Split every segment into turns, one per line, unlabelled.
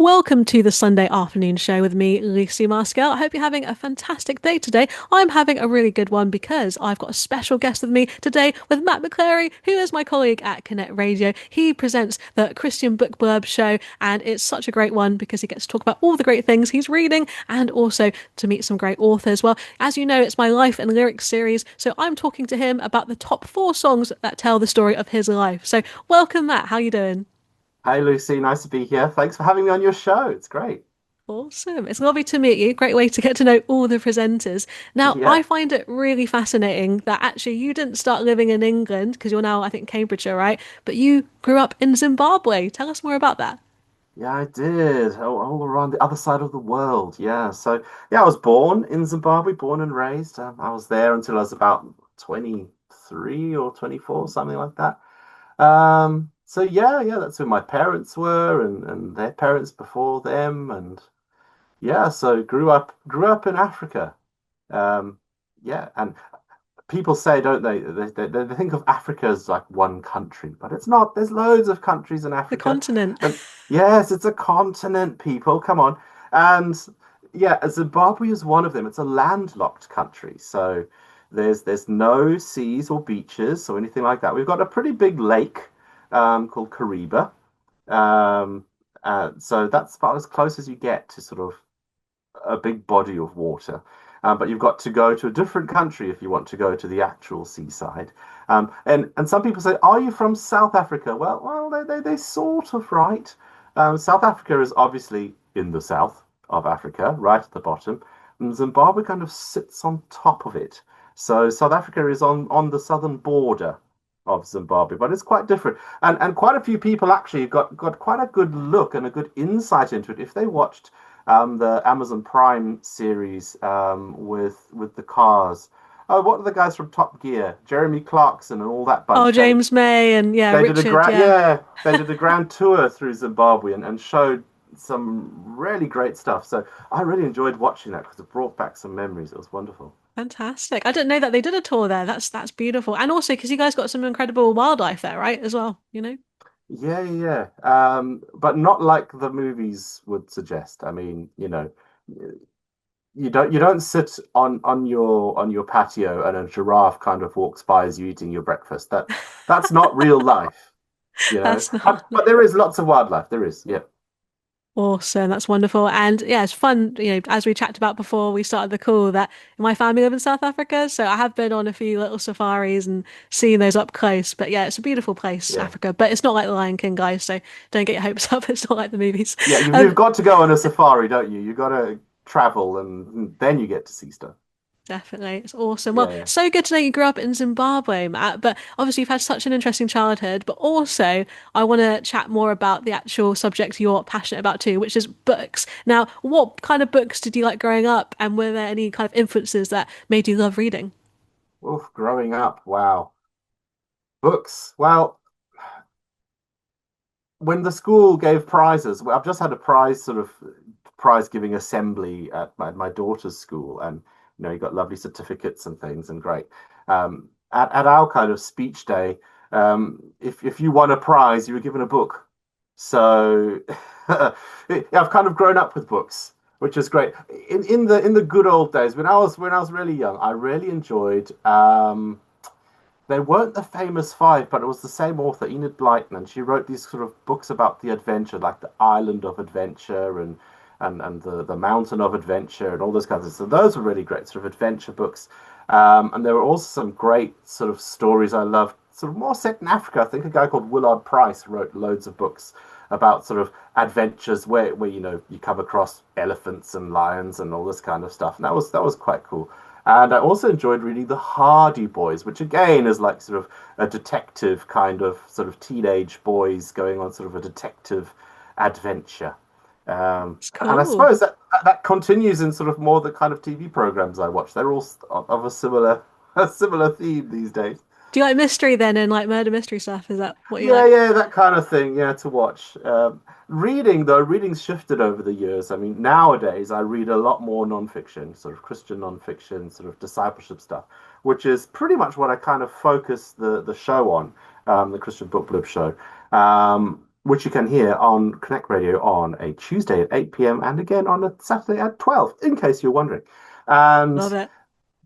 Welcome to the Sunday afternoon show with me, Lucy Marskell. I hope you're having a fantastic day today. I'm having a really good one because I've got a special guest with me today with Matt McChlery, who is my colleague at Konnect Radio. He presents the Christian Book Blurb show, and it's such a great one because he gets to talk about all the great things he's reading and also to meet some great authors. Well, as you know, it's my life and lyrics series, so I'm talking to him about the top 4 songs that tell the story of his life. So welcome, Matt. How you doing?
Hi, Lucy. Nice to be here. Thanks for having me on your show. It's great.
Awesome. It's lovely to meet you. Great way to get to know all the presenters. Now, I
Yeah.
find it really fascinating that actually you didn't start living in England because you're now, I think, Cambridgeshire, right? But you grew up in Zimbabwe. Tell us more about that.
Yeah, I did. All around the other side of the world. Yeah. Yeah, I was born in Zimbabwe, born and raised. I was there until I was about 23 or 24, something like that. Yeah, that's who my parents were and their parents before them. And yeah, so grew up in Africa. Um, yeah, and people say, don't they? They think of Africa as like one country, but it's not. There's loads of countries in
The
Africa.
continent.
And yes, it's a continent, people. Come on. And yeah, Zimbabwe is one of them. It's a landlocked country. So there's no seas or beaches or anything like that. We've got a pretty big lake called Kariba. Um, so that's about as close as you get to sort of a big body of water. But you've got to go to a different country if you want to go to the actual seaside. And some people say, "Are you from South Africa?" Well, they sort of right. South Africa is obviously in the south of Africa, right at the bottom. And Zimbabwe kind of sits on top of it. So South Africa is on the southern border of Zimbabwe, but it's quite different. And quite a few people actually got quite a good look and a good insight into it if they watched the Amazon Prime series with the cars. Oh, what are the guys from Top Gear? Jeremy Clarkson and all that
Oh,
bunch.
James May and yeah, Richard, yeah.
They did a grand tour through Zimbabwe and showed some really great stuff. So I really enjoyed watching that because it brought back some memories. It was wonderful.
Fantastic. I didn't know that they did a tour there. That's beautiful. And also because you guys got some incredible wildlife there, right? As well, you know?
Yeah. But not like the movies would suggest. I mean, you don't sit on your patio and a giraffe kind of walks by as you eating your breakfast. That's not real life, you know.
That's not.
But there is lots of wildlife. There is, yeah.
Awesome. That's wonderful. And yeah, it's fun, as we chatted about before we started the call, that my family live in South Africa. So I have been on a few little safaris and seen those up close. But yeah, it's a beautiful place,
Yeah.
Africa. But it's not like the Lion King, guys. So don't get your hopes up. It's not like the movies.
Yeah, you've,
Um,
you've got to go on a safari, don't you? You've got to travel and then you get to see stuff.
Definitely. It's awesome. Well,
Yeah,
so good to know you grew up in Zimbabwe, Matt. But obviously, you've had such an interesting childhood. But also, I want to chat more about the actual subject you're passionate about too, which is books. Now, what kind of books did you like growing up? And were there any kind of influences that made you love reading?
yeah. Oof, growing up, wow. Books. Well, when the school gave prizes, well, I've just had a prize giving assembly at my daughter's school, and you got lovely certificates and things, and great. At our kind of speech day, if you won a prize, you were given a book. So I've kind of grown up with books, which is great. In the good old days, when I was really young, I really enjoyed. They weren't the famous five, but it was the same author, Enid Blyton. She wrote these sort of books about the adventure, like the Island of Adventure and the Mountain of Adventure and all those kinds of stuff. So those were really great sort of adventure books. And there were also some great sort of stories I loved, sort of more set in Africa. I think a guy called Willard Price wrote loads of books about sort of adventures where you come across elephants and lions and all this kind of stuff. And that was quite cool. And I also enjoyed reading The Hardy Boys, which again is like sort of a detective kind of sort of teenage boys going on sort of a detective adventure.
It's
And I
cool.
suppose that continues in sort of more the kind of TV programs I watch. They're all of a similar a similar theme these days.
Do you like mystery then and like murder mystery stuff? Is that what you
Yeah,
like?
yeah, that kind of thing. Yeah, to watch. Reading though, reading's shifted over the years. I mean, nowadays I read a lot more nonfiction, sort of Christian nonfiction, sort of discipleship stuff, which is pretty much what I kind of focus the show on, the Christian Book Blurb show. which you can hear on Konnect Radio on a Tuesday at 8 p.m. and again on a Saturday at 12, in case you're wondering. And
Love it.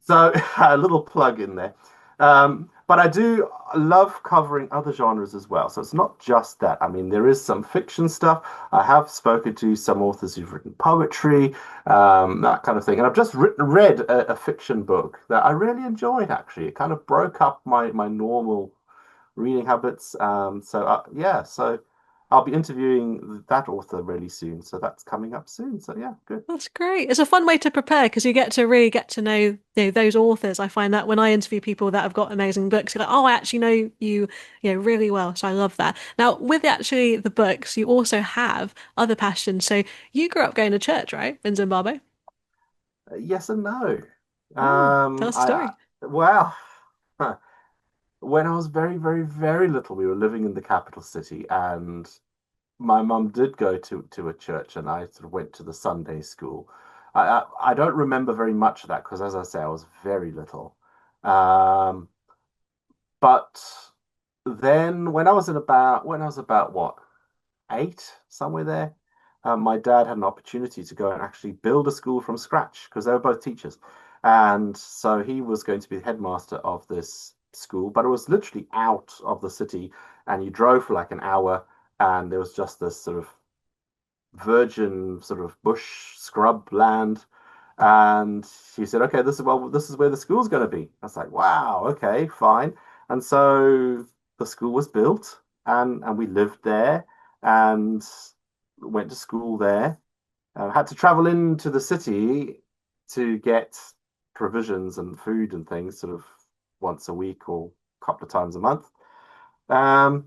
so a little plug in there. But I do love covering other genres as well. So it's not just that. I mean, there is some fiction stuff. I have spoken to some authors who've written poetry, that kind of thing. And I've just read a fiction book that I really enjoyed, actually. It kind of broke up my normal reading habits. Yeah, so I'll be interviewing that author really soon. So that's coming up soon. So yeah, good.
That's great. It's a fun way to prepare because you get to really get to know, those authors. I find that when I interview people that have got amazing books, you're like, oh, I actually know you, really well. So I love that. Now, with actually the books, you also have other passions. So you grew up going to church, right, in Zimbabwe?
Yes and no.
Oh, tell us the
I
story.
well, when I was very, very, very little, we were living in the capital city, and my mum did go to a church, and I sort of went to the Sunday school. I don't remember very much of that because, as I say, I was very little. Um, but then when I was about what, 8, somewhere there, my dad had an opportunity to go and actually build a school from scratch because they were both teachers. And so he was going to be the headmaster of this school, but it was literally out of the city, and you drove for like an hour, and there was just this sort of virgin sort of bush scrub land. And she said, okay, this is where the school's going to be. I was like, wow, okay, fine. And so the school was built, and we lived there and went to school there. Had to travel into the city to get provisions and food and things sort of once a week or a couple of times a month. Um,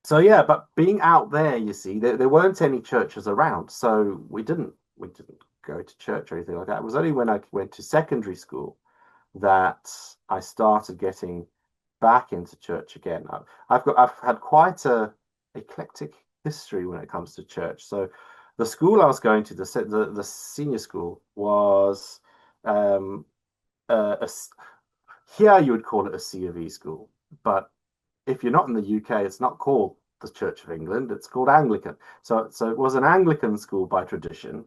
so yeah, but being out there, you see, there weren't any churches around, so we didn't go to church or anything like that. It was only when I went to secondary school that I started getting back into church again. I've had quite a eclectic history when it comes to church. So the school I was going to, the senior school, was um, a, here you would call it a C of E school, but if you're not in the UK, it's not called the Church of England. It's called Anglican. So it was an Anglican school by tradition.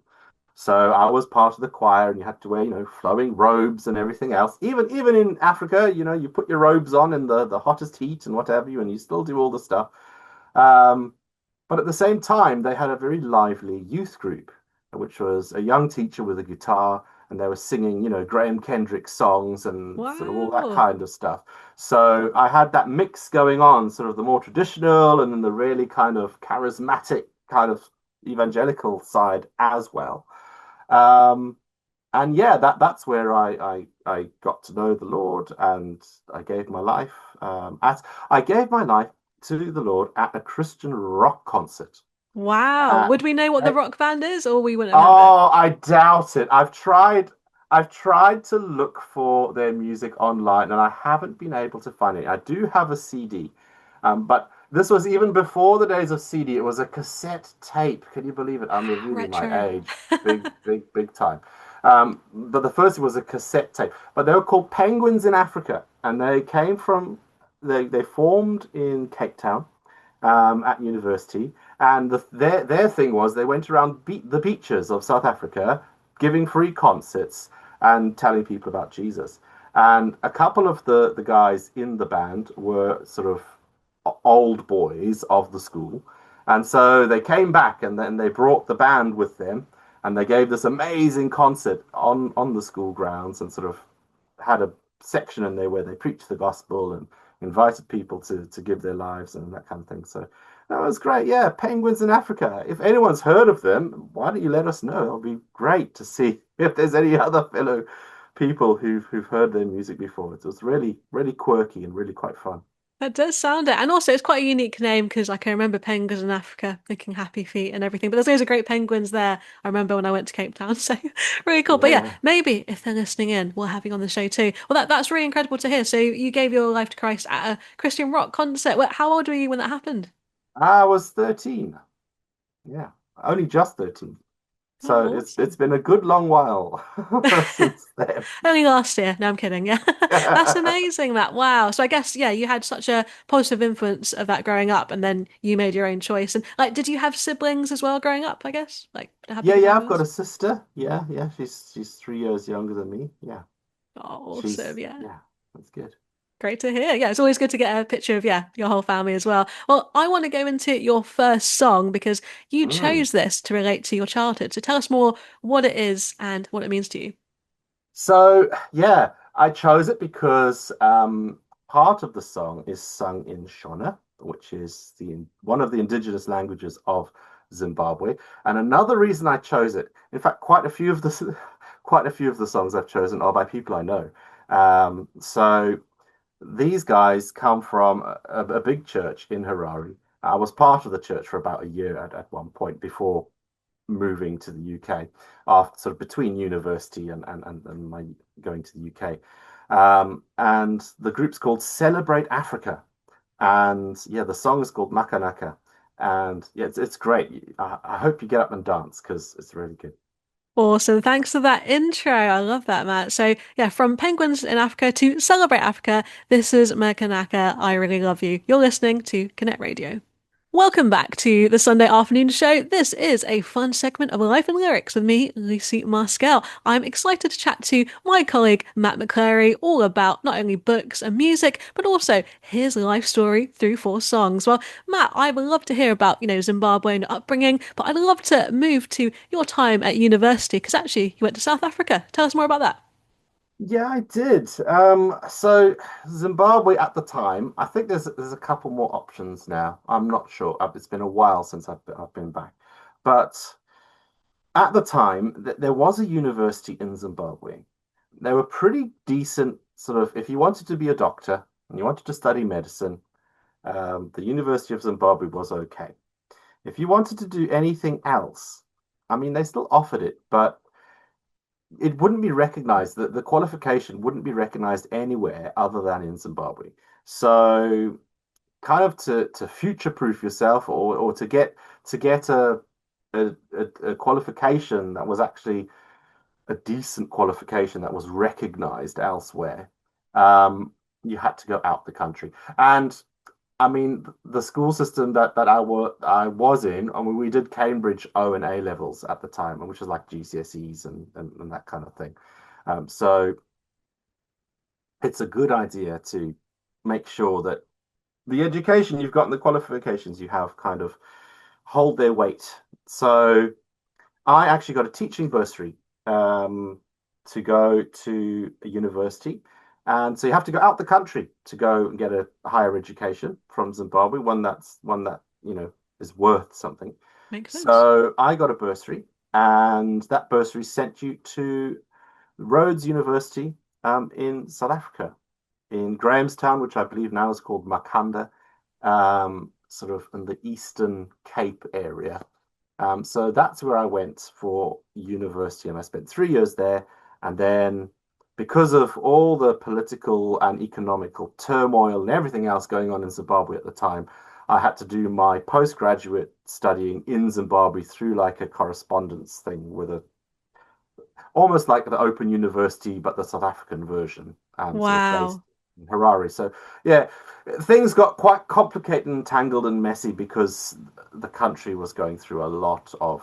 So I was part of the choir, and you had to wear, flowing robes and everything else. Even in Africa, you put your robes on in the hottest heat and whatever you, and you still do all the stuff. Um, but at the same time, they had a very lively youth group, which was a young teacher with a guitar, and they were singing, Graham Kendrick songs and sort of all that
Wow.
kind of stuff. So I had that mix going on, sort of the more traditional and then the really kind of charismatic kind of evangelical side as well. Um, and yeah, that's where I got to know the Lord, and I gave my life at I gave my life to the Lord at a Christian rock concert.
Wow.
Uh,
Would we know what the rock band is, or we wouldn't have known it?
oh, I doubt it. I've tried to look for their music online, and I haven't been able to find it. I do have a CD, but this was even before the days of CD. It was a cassette tape. Can you believe it? I'm revealing my
Retro.
age, big, big, big time. But the first was a cassette tape. But they were called Penguins in Africa, and they formed in Cape Town, at university, and their thing was they went around the beaches of South Africa, giving free concerts and telling people about Jesus. And a couple of the guys in the band were sort of old boys of the school. And so they came back, and then they brought the band with them, and they gave this amazing concert on the school grounds, and sort of had a section in there where they preached the gospel and invited people to give their lives and that kind of thing. So that was great. Yeah, penguins in Africa. If anyone's heard of them, why don't you let us know? It'll be great to see if there's any other fellow people who've heard their music before. It was really, really quirky and really quite fun.
That does sound it. And also, it's quite a unique name because I can remember penguins in Africa thinking happy feet and everything. But there's loads of great penguins there. I remember when I went to Cape Town. So really cool. But yeah,
Yeah.
maybe if they're listening in, we'll have you on the show too. Well, that's really incredible to hear. So you gave your life to Christ at a Christian rock concert. How old were you when that happened?
I was 13. Yeah. Only just 13. So
Oh,
it's
awesome.
been a good long while since then.
Only last year. No, I'm kidding. Yeah. That's amazing, Matt. Wow. So I guess, yeah, you had such a positive influence of that growing up and then you made your own choice. And like, did you have siblings as well growing up, I guess? Like, how big
Yeah,
your
yeah,
family
I've got
was?
a sister. Yeah, yeah, she's 3 years younger than me. Yeah,
Oh, awesome.
she's
Yeah.
yeah, that's good.
Great to hear. Yeah, it's always good to get a picture of, yeah, your whole family as well. Well, I want to go into your first song because you
Mm.
chose this to relate to your childhood. So tell us more what it is and what it means to you.
So yeah, I chose it because part of the song is sung in Shona, which is the one of the indigenous languages of Zimbabwe. And another reason I chose it, in fact, quite a few of the songs I've chosen are by people I know. So these guys come from a big church in Harare. I was part of the church for about a year at one point before moving to the UK, after sort of between university and my going to the UK. And the group's called Celebrate Africa. And yeah, the song is called Makanaka. And yeah, it's great. I hope you get up and dance because it's really good.
Awesome. Thanks for that intro. I love that, Matt. So, yeah, from Penguins in Africa to Celebrate Africa, this is Merkanaka. I really love you. You're listening to Connect Radio. Welcome back to the Sunday afternoon show. This is a fun segment of Life and Lyrics with me, Lucy Marskell. I'm excited to chat to my colleague, Matt McChlery, all about not only books and music, but also his life story through four songs. Well, Matt, I would love to hear about, Zimbabwe and upbringing, but I'd love to move to your time at university because actually you went to South Africa. Tell us more about that.
Yeah, I did. So Zimbabwe at the time, I think there's a couple more options now. I'm not sure. It's been a while since I've been back, but at the time, there was a university in Zimbabwe. They were pretty decent, sort of, if you wanted to be a doctor and you wanted to study medicine, the University of Zimbabwe was okay. If you wanted to do anything else, I mean, they still offered it, but it wouldn't be recognized, that the qualification wouldn't be recognized anywhere other than in Zimbabwe. So kind of to future proof yourself or to get a qualification that was actually a decent qualification that was recognized elsewhere, you had to go out the country. And I mean, the school system that I was in, I mean, we did Cambridge O and A levels at the time, which was like GCSEs and that kind of thing. So it's a good idea to make sure that the education you've got and the qualifications you have kind of hold their weight. So I actually got a teaching bursary to go to a university. And so you have to go out the country to go and get a higher education from Zimbabwe, one that is worth something.
Makes sense.
So I got a bursary, and that bursary sent you to Rhodes University in South Africa, in Grahamstown, which I believe now is called Makanda, sort of in the Eastern Cape area. So that's where I went for university, and I spent 3 years there. And then, because of all the political and economical turmoil and everything else going on in Zimbabwe at the time, I had to do my postgraduate studying in Zimbabwe through like a correspondence thing with a almost like the Open University, but the South African version, sort of based
Wow.
in Harare. So yeah, things got quite complicated and tangled and messy because the country was going through a lot of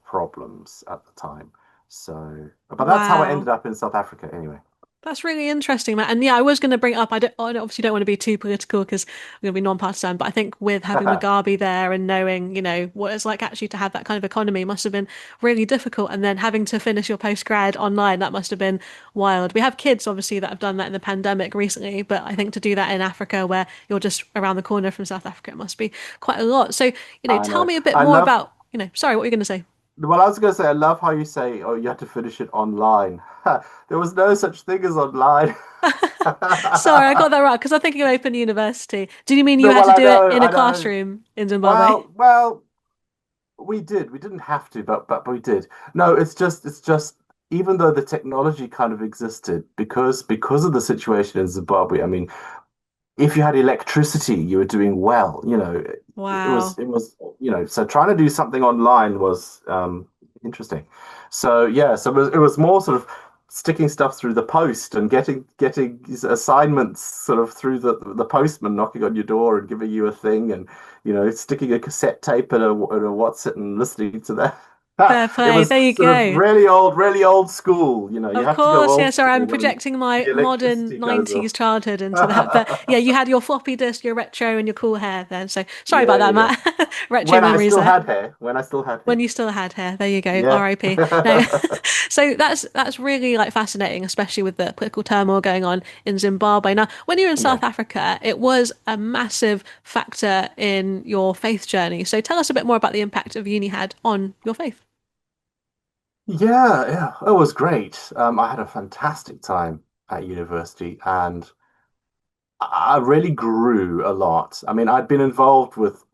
problems at the time. So, but that's how I ended
Wow.
up in South Africa anyway.
That's really interesting, Matt. And yeah, I was going to bring it up. I obviously don't want to be too political because I'm going to be non-partisan. But I think with having Mugabe there and knowing, what it's like actually to have that kind of economy must have been really difficult. And then having to finish your postgrad online, that must have been wild. We have kids obviously that have done that in the pandemic recently, but I think to do that in Africa where you're just around the corner from South Africa, it must be quite a lot. So,
I
tell
know.
me a bit
I
more
love.
about, sorry, what were you going to say?
Well, I was going to say, I love how you say, "Oh, you had to finish it online." There was no such thing as online.
Sorry, I got that right because I'm thinking of Open University. Did you mean you
No,
had
well,
to
I
do it
know,
in a
I know.
classroom in Zimbabwe?
Well, we did. We didn't have to, but we did. No, it's just even though the technology kind of existed because of the situation in Zimbabwe. I mean, if you had electricity, you were doing well. It
Wow.
was so trying to do something online was Interesting. So yeah, so it was more sort of sticking stuff through the post and getting these assignments sort of through the postman knocking on your door and giving you a thing, and sticking a cassette tape and a what's it and listening to that.
Fair
It
play.
was
There you
sort of
go.
really old school. You
Of
have to go
course, yeah,
old
sorry, I'm
school when
projecting
the
my modern
electricity goes
90s
off.
childhood into that. But yeah, you had your floppy disk, your retro, and your cool hair then. So sorry about
Yeah,
that,
yeah.
Matt. Retro
When I
memories
still
there.
had hair. When I still had
When
hair.
you still had hair. There you go.
Yeah.
RIP. No. So that's really like fascinating, especially with the political turmoil going on in Zimbabwe. Now, when you were in
Yeah.
South Africa, it was a massive factor in your faith journey. So tell us a bit more about the impact of uni had on your faith.
Yeah, yeah, it was great. I had a fantastic time at university, and I really grew a lot. I mean, I'd been involved with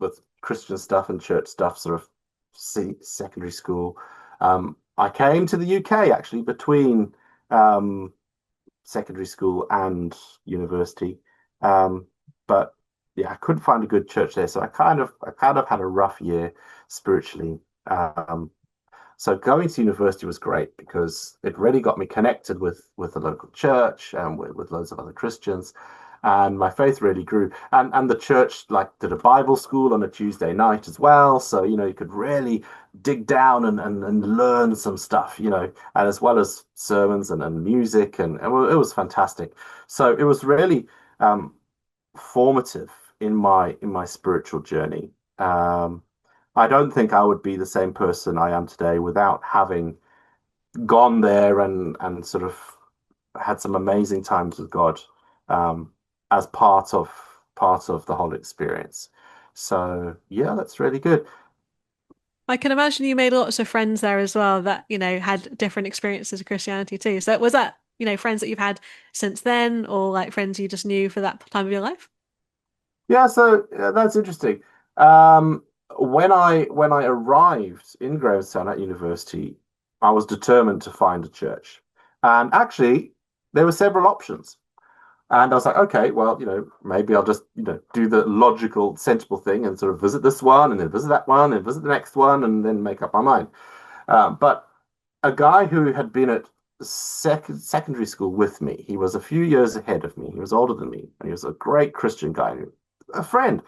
Christian stuff and church stuff, sort of secondary school. I came to the UK actually between um, secondary school and university, um, but yeah, I couldn't find a good church there, so I kind of had a rough year spiritually. So going to university was great because it really got me connected with the local church and with loads of other Christians, and my faith really grew. And the church like did a Bible school on a Tuesday night as well, so you could really dig down and learn some stuff, and as well as sermons and music, and it was fantastic. So it was really formative in my spiritual journey. I don't think I would be the same person I am today without having gone there and sort of had some amazing times with God um, as part of the whole experience. So yeah, that's really good.
I can imagine you made lots of friends there as well that, had different experiences of Christianity too. So was that, friends that you've had since then or like friends you just knew for that time of your life?
Yeah, so that's interesting. Um, when I arrived in Grahamstown at university, I was determined to find a church, and actually there were several options. And I was like, okay, well, maybe I'll just, do the logical, sensible thing and sort of visit this one and then visit that one and visit the next one and then make up my mind. But a guy who had been at secondary school with me, he was a few years ahead of me. He was older than me, and he was a great Christian guy, a friend.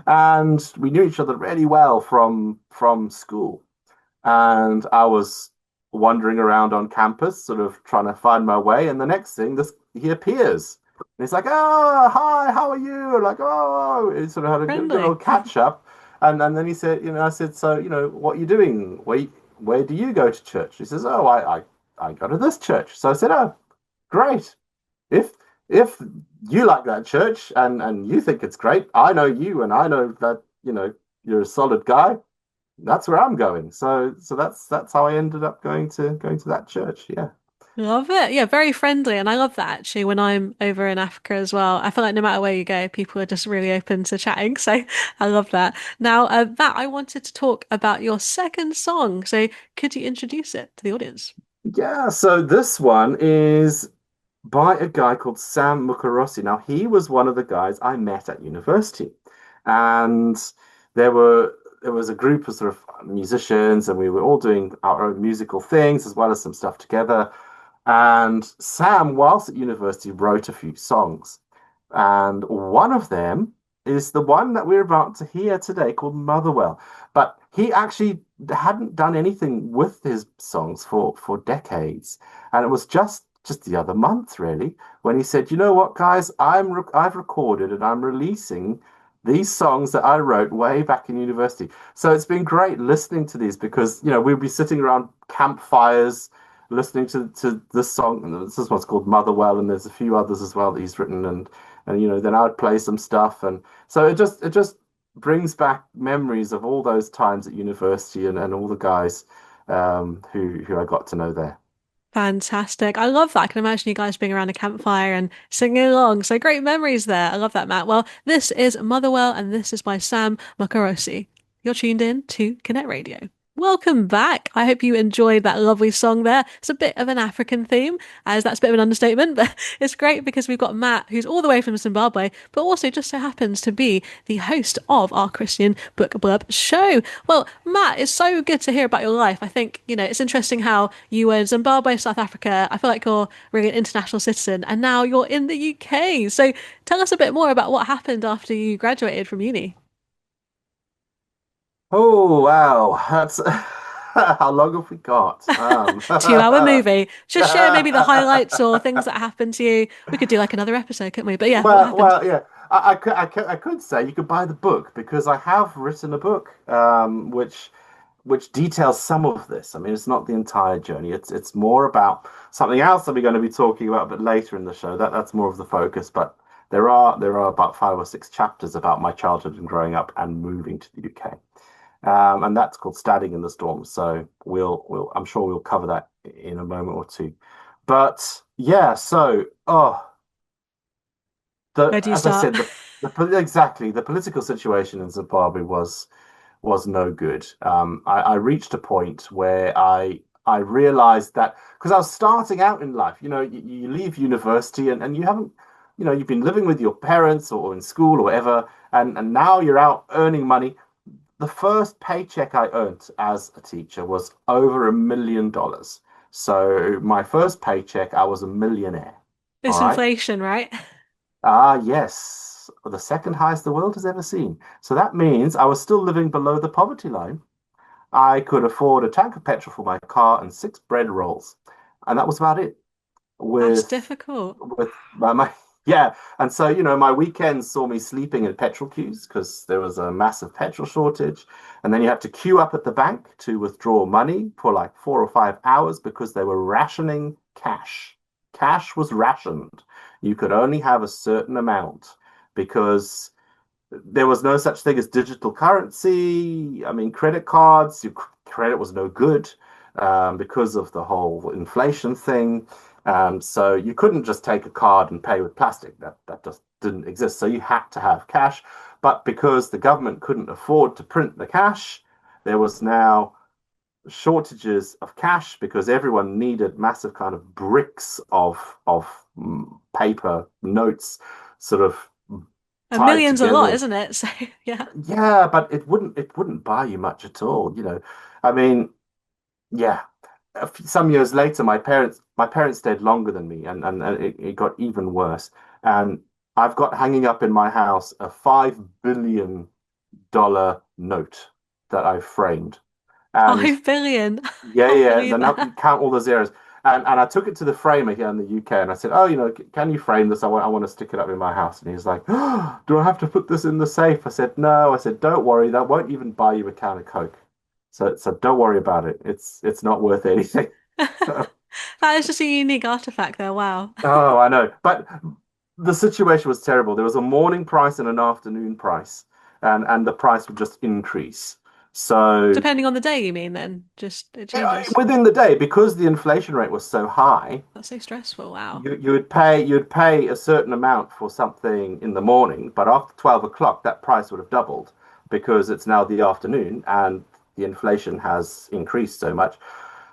And we knew each other really well from school. And I was wandering around on campus, sort of trying to find my way. And the next thing, this he appears. And he's like, "Oh, hi, how are you?" Like, "Oh," he sort of had a good
Friendly.
old catch up. And then he said, I said, "So, what are you doing? Where do you go to church?" He says, "Oh, I go to this church." So I said, "Oh, great. If if you like that church and you think it's great, I know you and I know that, you're a solid guy. That's where I'm going." So that's how I ended up going to that church. Yeah.
Love it. Yeah, very friendly. And I love that actually when I'm over in Africa as well. I feel like no matter where you go, people are just really open to chatting. So I love that. Now, Matt, I wanted to talk about your second song. So could you introduce it to the audience?
Yeah, so this one is by a guy called Sam Mukarosi. Now, he was one of the guys I met at university. And there was a group of sort of musicians, and we were all doing our own musical things as well as some stuff together. And Sam, whilst at university, wrote a few songs. And one of them is the one that we're about to hear today called Motherwell. But he actually hadn't done anything with his songs for decades. And it was just the other month, really, when he said, "You know what, guys? I've recorded and I'm releasing these songs that I wrote way back in university." So it's been great listening to these because, we'll be sitting around campfires listening to this song. And this is what's called Motherwell, and there's a few others as well that he's written, and then I would play some stuff, and so it just brings back memories of all those times at university and all the guys who I got to know there.
Fantastic. I love that. I can imagine you guys being around a campfire and singing along. So great memories there. I love that, Matt. Well, this is Motherwell, and this is by Sam Makarosi. You're tuned in to Connect Radio. Welcome back. I hope you enjoyed that lovely song there. It's a bit of an African theme, as that's a bit of an understatement, but it's great because we've got Matt, who's all the way from Zimbabwe, but also just so happens to be the host of our Christian Book Blurb show. Well, Matt, it's so good to hear about your life. I think, it's interesting how you were in Zimbabwe, South Africa. I feel like you're really an international citizen, and now you're in the UK. So tell us a bit more about what happened after you graduated from uni.
Oh wow, that's how long have we got?
2 hour movie. Just share maybe the highlights or things that happened to you. We could do like another episode, couldn't we? But yeah, what happened?
Yeah. I could say you could buy the book because I have written a book, which details some of this. I mean, it's not the entire journey. It's more about something else that we're going to be talking about a bit later in the show. That's more of the focus. But there are about 5 or 6 chapters about my childhood and growing up and moving to the UK. And that's called Standing in the Storm. So I'm sure we'll cover that in a moment or two. But yeah, so
Where do you
as I
start?
said, exactly the political situation in Zimbabwe was no good. I reached a point where I realized that because I was starting out in life, you leave university and you haven't, you've been living with your parents or in school or whatever, and now you're out earning money. The first paycheck I earned as a teacher was over $1 million. So my first paycheck, I was a millionaire. All
It's
right.
inflation, right?
Ah, yes. The second highest the world has ever seen. So that means I was still living below the poverty line. I could afford a tank of petrol for my car and 6 bread rolls. And that was about it.
That's
With
difficult.
my yeah. And so, my weekends saw me sleeping in petrol queues because there was a massive petrol shortage. And then you had to queue up at the bank to withdraw money for like 4 or 5 hours because they were rationing cash. Cash was rationed. You could only have a certain amount because there was no such thing as digital currency. I mean, credit cards, your credit was no good because of the whole inflation thing. So you couldn't just take a card and pay with plastic. That just didn't exist. So you had to have cash. But because the government couldn't afford to print the cash, there was now shortages of cash because everyone needed massive kind of bricks of paper notes sort of
A
tied
million's a lot,
together.
isn't it? So yeah.
Yeah, but it wouldn't buy you much at all, I mean, yeah. Some years later, my parents stayed longer than me, and it got even worse. And I've got hanging up in my house a $5 billion note that I framed. And
5 billion.
yeah,
Can't
yeah.
believe
Then
that.
you count all the zeros. And I took it to the framer here in the UK and I said, "Oh, can you frame this? I want to stick it up in my house." And he's like, "Oh, do I have to put this in the safe?" I said, "No." I said, "Don't worry. That won't even buy you a can of Coke. So don't worry about it. It's not worth anything."
That is just a unique artifact there. Wow.
Oh, I know. But the situation was terrible. There was a morning price and an afternoon price, and the price would just increase. So
Depending on the day, you mean then? Just it changes.
within the day, because the inflation rate was so high,
That's so stressful. Wow.
you'd pay a certain amount for something in the morning, but after 12 o'clock, that price would have doubled because it's now the afternoon and the inflation has increased so much.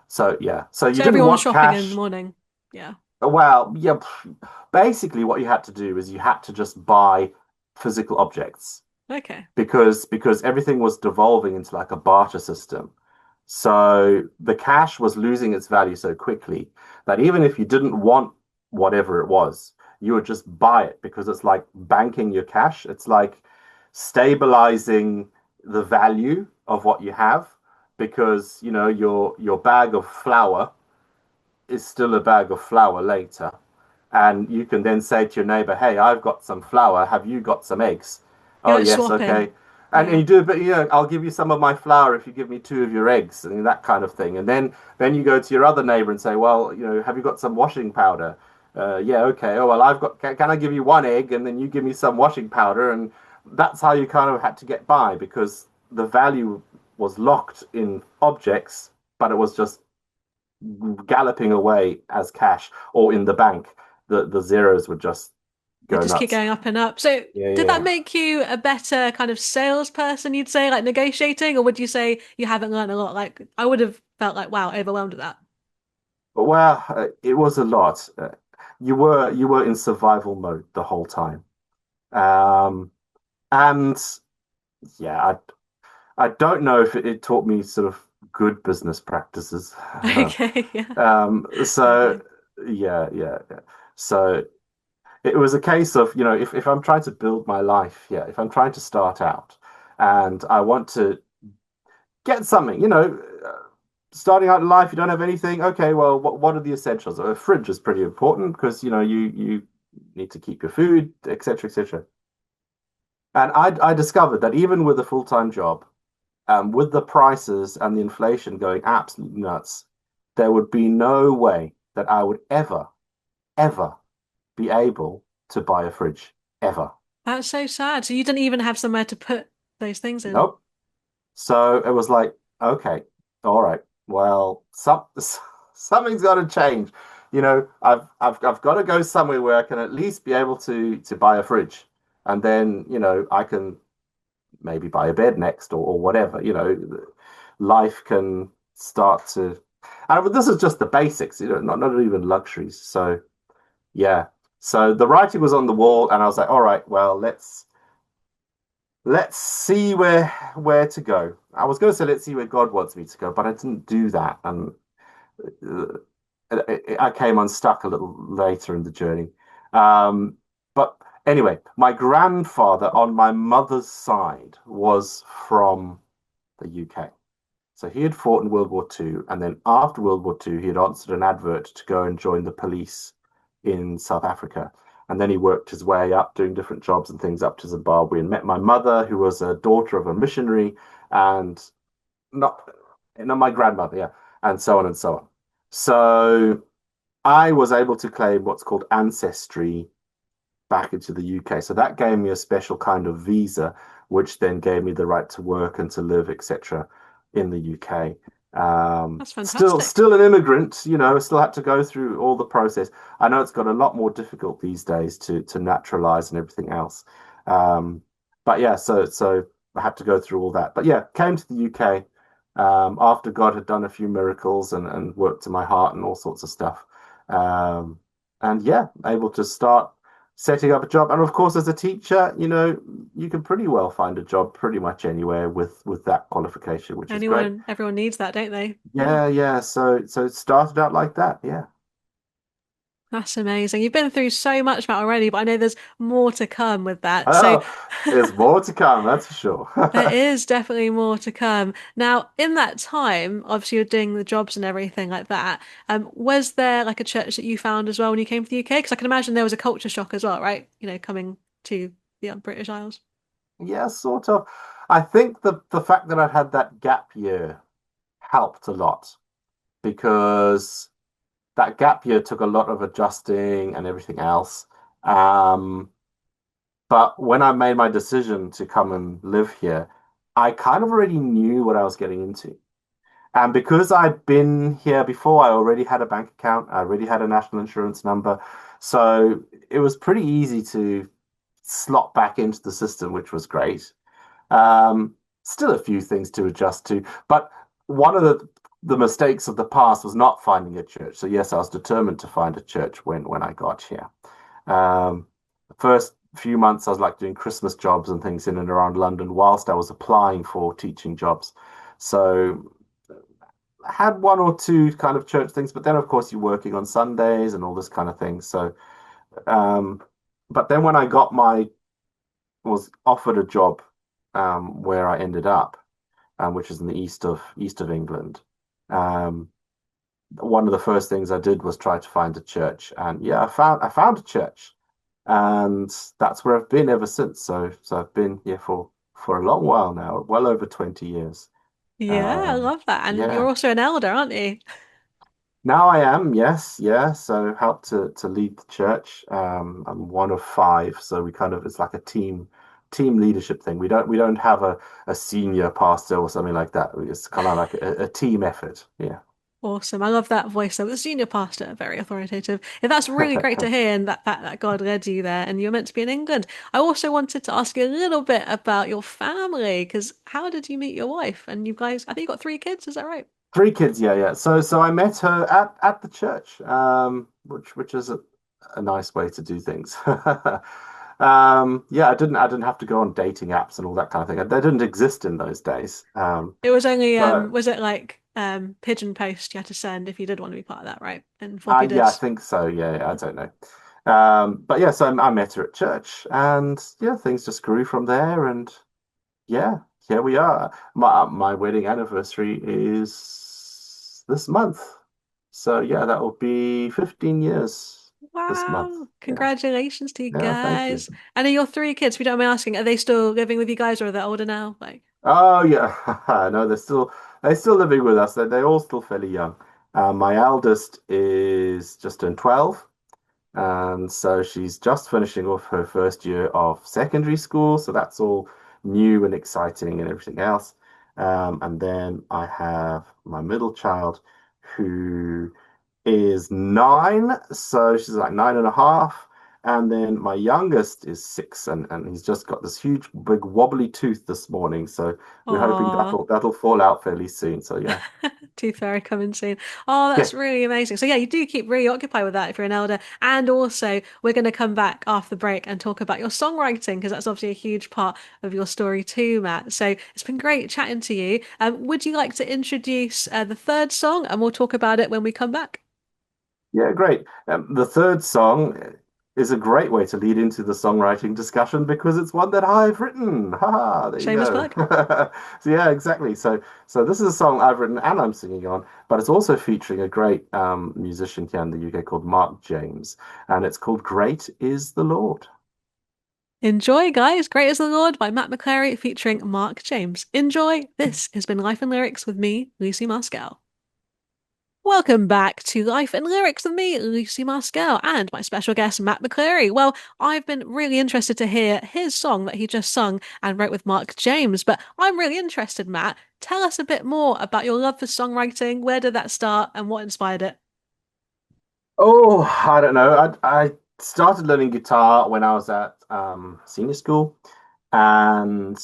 So yeah, so you
So
didn't
everyone's
want
shopping in the
cash.
morning. Yeah.
Well, yeah, basically what you had to do is you had to just buy physical objects
Okay.
because everything was devolving into like a barter system. So the cash was losing its value so quickly that even if you didn't want whatever it was, you would just buy it because it's like banking your cash. It's like stabilizing the value of what you have because your bag of flour is still a bag of flour later. And you can then say to your neighbor, "Hey, I've got some flour. Have you got some eggs?"
You're
"Oh,
like
yes,
swapping.
okay." And
Yeah.
you do, but I'll give you some of my flour if you give me 2 of your eggs, and that kind of thing. And then you go to your other neighbor and say, "Well, have you got some washing powder?" Yeah, okay. "Oh, well, I've got. Can I give you 1 egg, and then you give me some washing powder?" And that's how you kind of had to get by because the value was locked in objects, but it was just galloping away as cash or in the bank. The zeros were just
They
go
just keep
nuts.
going up and up. So
Yeah,
did that
yeah.
make you a better kind of salesperson, you'd say, like negotiating, or would you say you haven't learned a lot? Like I would have felt like, wow, overwhelmed with that.
Well, it was a lot. You were in survival mode the whole time. Um, and yeah, I don't know if it taught me sort of good business practices.
Okay, yeah.
So
Maybe.
yeah, yeah, yeah. So it was a case of, if I'm trying to build my life, yeah, if I'm trying to start out and I want to get something, starting out in life, you don't have anything. Okay, well, what are the essentials? A fridge is pretty important because, you need to keep your food, etc., etc. And I discovered that even with a full-time job, with the prices and the inflation going absolutely nuts, there would be no way that I would ever be able to buy a fridge ever.
That's so sad. So you didn't even have somewhere to put those things in.
Nope. So it was like, okay, all right. Well, something's got to change. I've got to go somewhere where I can at least be able to buy a fridge, and then I can maybe buy a bed next or whatever. Life can start to. And this is just the basics, not even luxuries. So yeah. So the writing was on the wall, and I was like, all right, well, let's see where to go. I was going to say let's see where God wants me to go, but I didn't do that, and uh, I came unstuck a little later in the journey. But anyway, my grandfather on my mother's side was from the UK. So he had fought in World War II, and then after World War II, he had answered an advert to go and join the police in South Africa. And then he worked his way up, doing different jobs and things up to Zimbabwe, and met my mother, who was a daughter of a missionary, and not, my grandmother, yeah, and so on and so on. So I was able to claim what's called ancestry back into the UK. So that gave me a special kind of visa, which then gave me the right to work and to live, etc., in the UK.
That's
Still,
fantastic.
still an immigrant, still had to go through all the process. I know it's got a lot more difficult these days to naturalize and everything else. Um, but yeah, so I had to go through all that. But yeah, came to the UK after God had done a few miracles and worked to my heart and all sorts of stuff. Um, and yeah, able to start setting up a job. And of course, as a teacher, you can pretty well find a job pretty much anywhere with that qualification, which is great.
Everyone needs that, don't they? Yeah.
Yeah, yeah. So it started out like that. Yeah.
That's amazing. You've been through so much, Matt, already, but I know there's more to come with that. So
Oh, there's more to come, that's for
there
sure.
is definitely more to come. Now, in that time, obviously you're doing the jobs and everything like that. Was there like a church that you found as well when you came to the UK? Because I can imagine there was a culture shock as well, right? Coming to the British Isles.
Yeah, sort of. I think the fact that I'd had that gap year helped a lot because that gap year took a lot of adjusting and everything else. Um, But when I made my decision to come and live here, I kind of already knew what I was getting into. And because I'd been here before, I already had a bank account, I already had a national insurance number. So it was pretty easy to slot back into the system, which was great. Still a few things to adjust to, but one of the mistakes of the past was not finding a church. So yes, I was determined to find a church when I got here. The first few months, I was like doing Christmas jobs and things in and around London whilst I was applying for teaching jobs. So I had one or two kind of church things, but then of course you're working on Sundays and all this kind of thing. So, um, but then when I was offered a job where I ended up, which is in the east of England. Um, One of the first things I did was try to find a church, and yeah, I found a church, and that's where I've been ever since. So I've been here for a long while now, well over 20 years.
Yeah, I
Um,
love that. And you're
yeah.
also an elder, aren't you?
Now I am, yes, yeah. So help to lead the church. I'm one of five, so we kind of it's like a team leadership thing. We don't have a senior pastor or something like that. It's kind of like a team effort. Yeah.
Awesome. I love that voice though. The senior pastor, very authoritative. If that's really great to hear and that God led you there and you're meant to be in England. I also wanted to ask you a little bit about your family, because how did you meet your wife? And you guys, I think you got three kids, is that right?
Three kids, yeah, yeah. So I met her at the church, which is a nice way to do things. Yeah, I didn't have to go on dating apps and all that kind of thing. They didn't exist in those days.
It was only
But
was it like pigeon post you had to send if you did want to be part of that, right? And floppy
yeah, I
disks.
think so. Yeah, yeah, I don't know. But yeah, so I met her at church, and yeah, things just grew from there. And yeah, here we are. My wedding anniversary is this month. So yeah, that will be 15 years this month.
Wow.
Yeah.
Congratulations to you
Yeah, thank you.
guys. And are your three kids, if you don't mind asking, are they still living with you guys or are they older now? Like,
Oh yeah. No, they're still living with us. They're all still fairly young. My eldest is just turned 12. And so she's just finishing off her first year of secondary school. So that's all new and exciting and everything else. And then I have my middle child who is 9. So she's like 9.5. And then my youngest is 6, and he's just got this huge, big, wobbly tooth this morning. So we're hoping
aw.
that'll fall out fairly soon. So yeah,
Tooth Fairy coming soon. Oh,
yeah,
that's really amazing. So yeah, you do keep really occupied with that if you're an elder. And also, we're going to come back after the break and talk about your songwriting because that's obviously a huge part of your story too, Matt. So it's been great chatting to you. Would you like to introduce the third song and we'll talk about it when we come back?
yeah, great. The third song is a great way to lead into the songwriting discussion because it's one that I've written. Haha, there you
Shameless
go.
plug.
So yeah, exactly. So this is a song I've written and I'm singing on, but it's also featuring a great musician here in the UK called Mark James, and it's called "Great Is the Lord."
Enjoy, guys. Great as the Lord by Matt McChlery featuring Mark James. Enjoy. This has been Life and Lyrics with me, Lucy Marskell. Welcome back to Life and Lyrics with me, Lucy Marskell, and my special guest, Matt McCleary. Well, I've been really interested to hear his song that he just sung and wrote with Mark James, but I'm really interested, Matt. Tell us a bit more about your love for songwriting. Where did that start and what inspired it?
Oh, I don't know. I started learning guitar when I was at senior school, and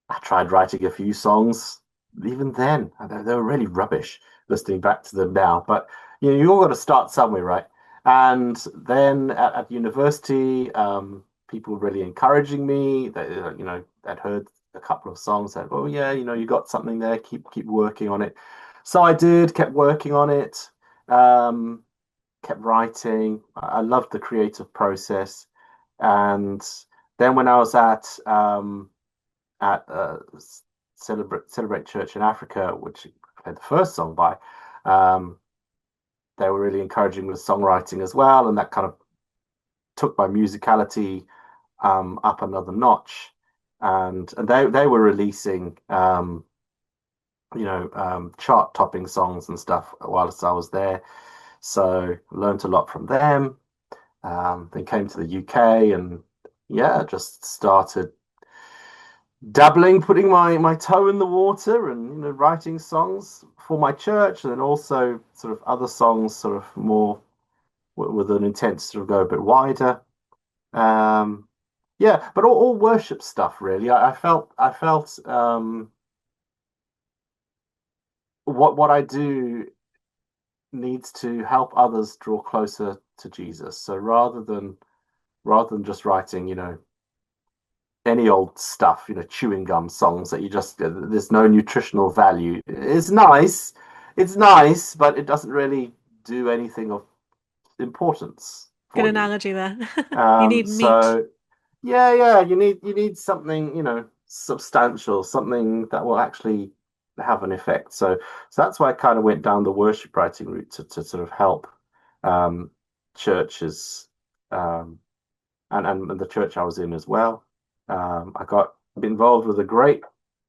I tried writing a few songs even then. And they were really rubbish listening back to them now. But you all got to start somewhere, right? And then at university, people were really encouraging me. I'd heard a couple of songs that, oh yeah, you got something there. Keep working on it. So I did, kept working on it, um, kept writing. I loved the creative process. And then when I was at Celebrate Church in Africa, which I played the first song by. Um, they were really encouraging with songwriting as well, and that kind of took my musicality up another notch. And they were releasing chart topping songs and stuff whilst I was there. So learned a lot from them. Then came to the UK and yeah, just started dabbling, putting my toe in the water and writing songs for my church, and then also sort of other songs, sort of more with an intent to sort of go a bit wider. Um, yeah, but all worship stuff really. I felt what I do needs to help others draw closer to Jesus. So rather than just writing, any old stuff, chewing gum songs that you just there's no nutritional value. It's nice, but it doesn't really do anything of importance
Good
for you.
analogy there. You need meat.
So yeah, yeah, you need something, substantial, something that will actually have an effect. So that's why I kind of went down the worship writing route to sort of help um, churches um, and the church I was in as well. I got involved with a great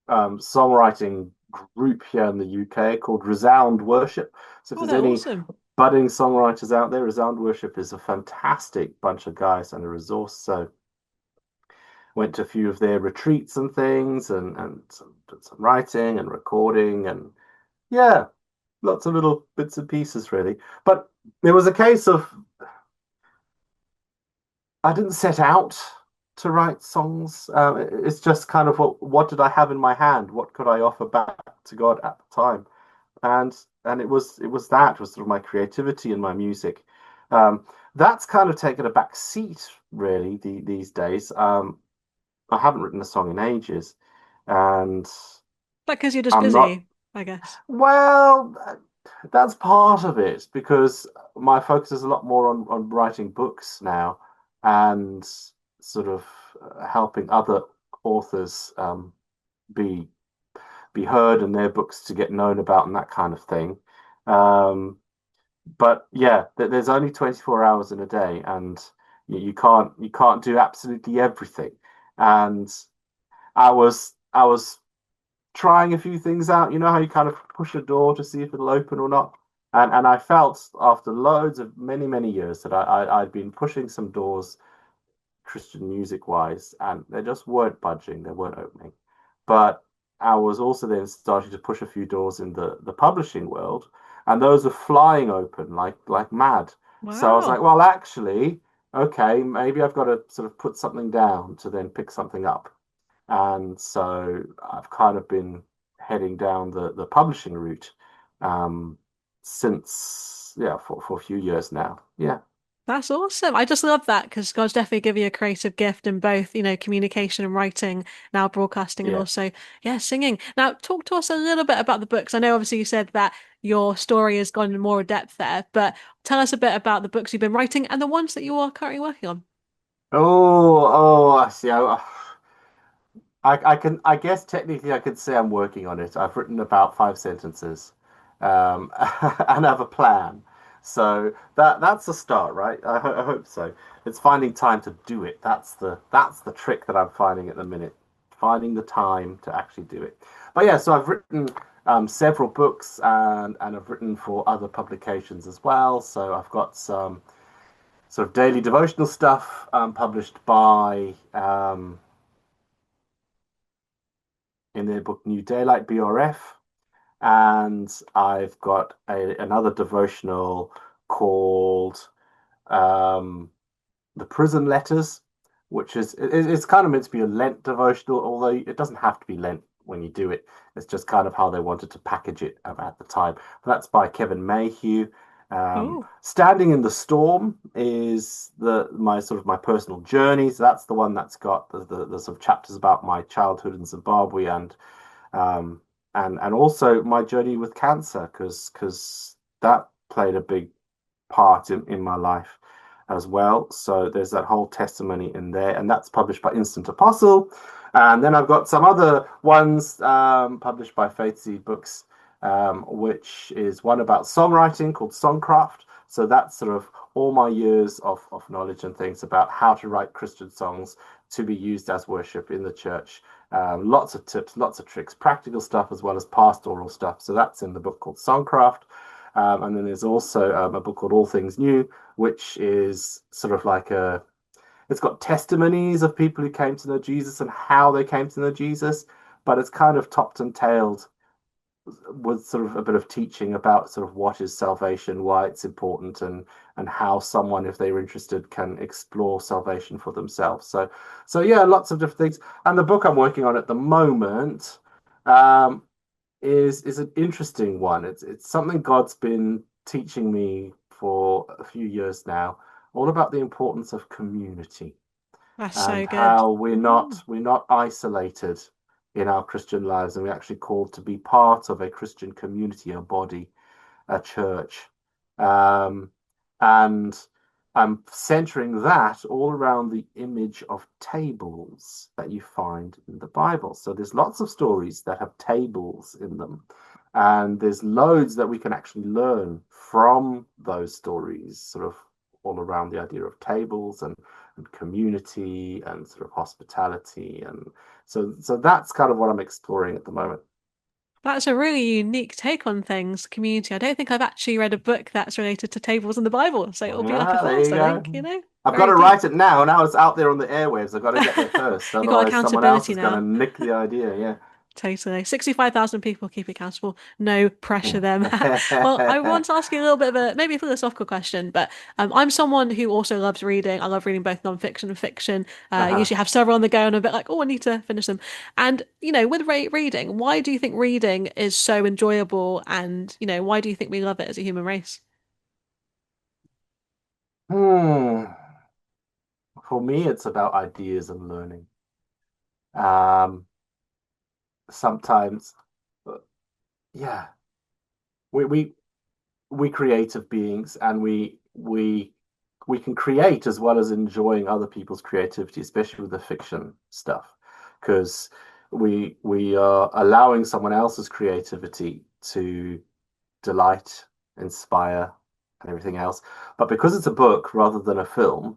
songwriting group here in the UK called Resound Worship. So if
Oh,
there's
they're
any
awesome.
budding songwriters out there, Resound Worship is a fantastic bunch of guys and a resource. So went to a few of their retreats and things, and did some writing and recording, and yeah. lots of little bits and pieces, really. But it was a case of I didn't set out to write songs. It's just kind of what did I have in my hand? What could I offer back to God at the time? And it was that was sort of my creativity and my music. Um, that's kind of taken a back seat really these days. I haven't written a song in ages, and
Like, because you're just
I'm not
busy, I guess.
well. That's part of it because my focus is a lot more on writing books now and sort of helping other authors be be heard and their books to get known about and that kind of thing. Um, but yeah, there's only 24 hours in a day, and you can't do absolutely everything. And I was trying a few things out. You know how you kind of push a door to see if it'll open or not. And I felt after loads of many years that I'd been pushing some doors Christian music wise, and they just weren't budging, they weren't opening. But I was also then starting to push a few doors in the publishing world, and those were flying open like mad. So I was like,
Wow.
well, actually, okay, maybe I've got to sort of put something down to then pick something up. And so I've kind of been heading down the publishing route um, since, yeah, for a few years now. Yeah,
That's awesome. I just love that because God's definitely given you a creative gift in both, communication and writing, now broadcasting and
yeah.
also, yeah, singing. Now, talk to us a little bit about the books. I know obviously you said that your story has gone in more depth there, but tell us a bit about the books you've been writing and the ones that you are currently working on.
I see. I guess technically I could say I'm working on it. I've written about 5 sentences, and have a plan. So that's a start, right? I hope so. It's finding time to do it. That's the trick that I'm finding at the minute. Finding the time to actually do it. But yeah, so I've written several books and I've written for other publications as well. So I've got some sort of daily devotional stuff published by in their book New Daylight BRF, and I've got another devotional called um, The Prison Letters, which it's kind of meant to be a Lent devotional, although it doesn't have to be Lent when you do it. It's just kind of how they wanted to package it at the time. That's by Kevin Mayhew.
Oh,
Standing in the Storm is my personal journey. So that's the one that's got the sort of chapters about my childhood in Zimbabwe um, and also my journey with cancer because that played a big part in my life as well. So there's that whole testimony in there, and that's published by Instant Apostle. And then I've got some other ones published by Faith Seed Books, which is one about songwriting called Songcraft. So that's sort of all my years of knowledge and things about how to write Christian songs to be used as worship in the church. Lots of tips, lots of tricks, practical stuff as well as pastoral stuff. So that's in the book called Songcraft. And then there's also a book called All Things New, which is sort of like it's got testimonies of people who came to know Jesus and how they came to know Jesus, but it's kind of topped and tailed with sort of a bit of teaching about sort of what is salvation, why it's important, and how someone, if they're interested, can explore salvation for themselves. So yeah, lots of different things. And the book I'm working on at the moment um, is an interesting one. It's something God's been teaching me for a few years now, all about the importance of community
that's
and
so good.
how we're
Mm.
not isolated in our Christian lives, and we're actually called to be part of a Christian community, a body, a church. Um, and I'm centering that all around the image of tables that you find in the Bible. So there's lots of stories that have tables in them. And there's loads that we can actually learn from those stories, sort of all around the idea of tables and community and sort of hospitality. And so that's kind of what I'm exploring at the moment.
That's a really unique take on things, community. I don't think I've actually read a book that's related to tables in the Bible, so it'll be like a
Yeah, there
first,
you
I think,
go. I've got
Very
to
deep.
write it now. Now it's out there on the airwaves. I've got to get there first.
You got
Otherwise, someone else
accountability
is going to
now.
nick the idea. Yeah.
Totally. 65,000 people keep accountable. No pressure them. Well, I want to ask you a little bit of a maybe a philosophical question, but I'm someone who also loves reading. I love reading both nonfiction and fiction.
Uh-huh.
Usually have several on the go and I'm a bit like, oh, I need to finish them. And, with reading, why do you think reading is so enjoyable? And, why do you think we love it as a human race?
Hmm. For me, it's about ideas and learning. Um, Sometimes, uh, yeah, we we creative beings, and we can create as well as enjoying other people's creativity, especially with the fiction stuff, because we are allowing someone else's creativity to delight, inspire, and everything else. But because it's a book rather than a film,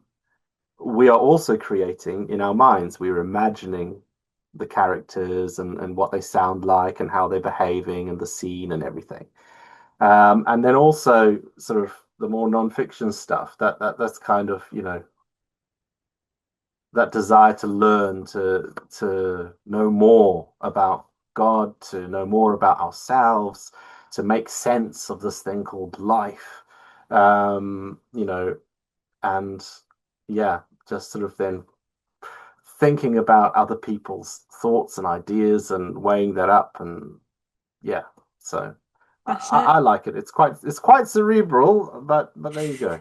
we are also creating in our minds. We're imagining the characters and what they sound like and how they're behaving and the scene and everything. And then also sort of the more non-fiction stuff that's kind of, that desire to learn, to know more about God, to know more about ourselves, to make sense of this thing called life. And yeah, just sort of then thinking about other people's thoughts and ideas and weighing that up. And yeah, so
That's it.
I like it. It's quite cerebral, but there you go.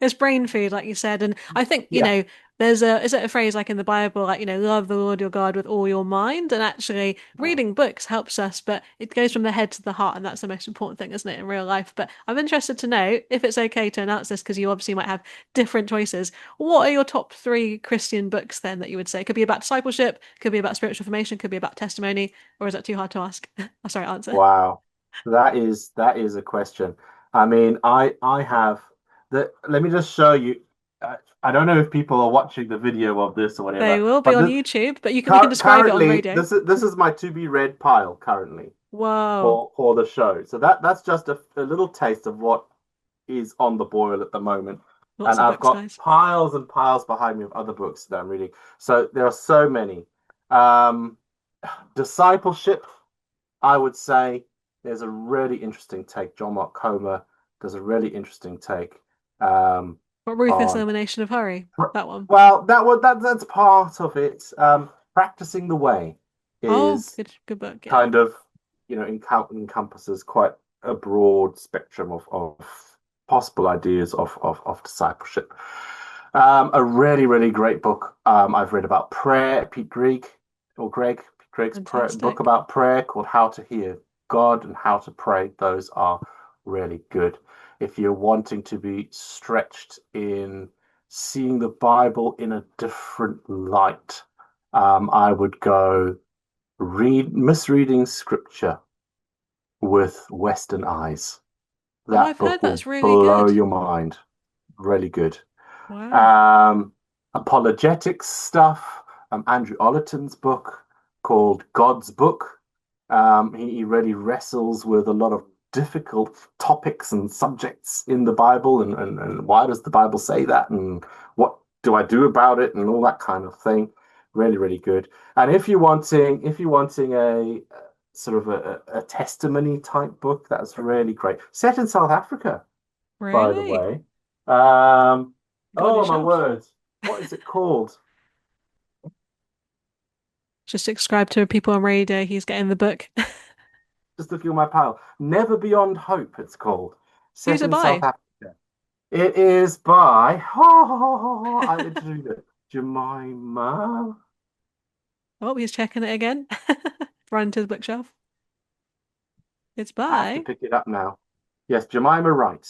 It's brain food, like you said. And I think,
Yeah.
is it a phrase like in the Bible, like, love the Lord your God with all your mind? And actually,
Mm.
reading books helps us, but it goes from the head to the heart. And that's the most important thing, isn't it, in real life? But I'm interested to know if it's okay to announce this, because you obviously might have different choices. What are your top three Christian books then that you would say? Could be about discipleship, could be about spiritual formation, could be about testimony, or is that too hard to ask? Oh, sorry, answer.
Wow. That is a question. I mean, I have the let me just show you. I don't know if people are watching the video of this or
They
whatever,
will be
but
on
this,
YouTube, but we can describe it on
currently
radio.
this is my to be read pile currently
Whoa,
for the show. So that's just a little taste of what is on the boil at the moment.
lots
And
of
I've
books,
got
guys.
piles and piles behind me of other books that I'm reading. So there are so many. Um, Discipleship, I would say there's a really interesting take. John Mark Comer does a really interesting take um,
What Ruthless
on.
Elimination of Hurry? That one.
Well, that's part of it. Practicing the way
Oh,
is
good book. Yeah,
kind of, encompasses quite a broad spectrum of possible ideas of discipleship. A really, really great book I've read about prayer, Pete Greig's book
fantastic.
about prayer called How to Hear God and How to Pray. Those are really good. If you're wanting to be stretched in seeing the Bible in a different light, I would go read Misreading Scripture with Western Eyes.
Oh,
That
I've heard
book will
that's really
blow
good.
your mind. Really good.
Wow.
Um, Apologetics stuff. Andrew Ollerton's book called God's Book. He really wrestles with a lot of difficult topics and subjects in the Bible, and why does the Bible say that, and what do I do about it, and all that kind of thing. Really, really good. And if you're wanting a sort of a testimony type book, that's really great. Set in South Africa, by the
Really?
way. Um,
Got on your
oh my
shelf.
word, what is it called?
Just subscribe to people on radio. He's getting the book.
Just looking at my pile. Never Beyond Hope, it's called.
Who's
Set
it
in South
by?
Africa. It is by, I introduced it, Jemima.
Oh, he's checking it again. Run to the bookshelf. It's
I have to
by.
pick it up now. Yes, Jemima Wright.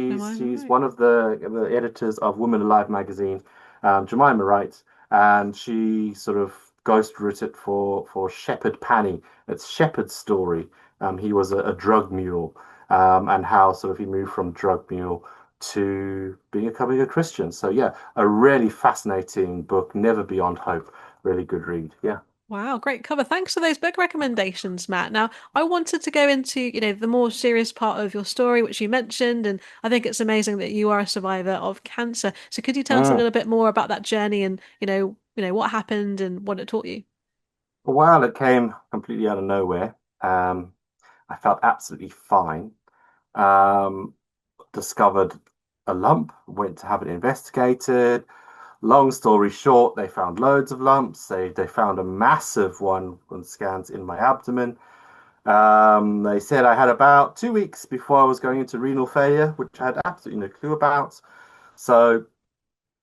Am
She's
I
she's
right?
one of the editors of Women Alive magazine, Jemima Wright, and she sort of ghostwrote it for Shepherd Panny. It's Shepherd's story. He was a drug mule, and how sort of he moved from drug mule to becoming a Christian. So yeah, a really fascinating book. Never Beyond Hope. Really good read. Yeah.
Wow, great cover. Thanks for those book recommendations, Matt. Now, I wanted to go into, the more serious part of your story, which you mentioned, and I think it's amazing that you are a survivor of cancer. So could you tell us a
Mm.
little bit more about that journey and, what happened and what it taught you?
Well, it came completely out of nowhere. Um, I felt absolutely fine. Um, Discovered a lump, went to have it investigated. Long story short, they found loads of lumps. They found a massive one on scans in my abdomen. They said I had about 2 weeks before I was going into renal failure, which I had absolutely no clue about. So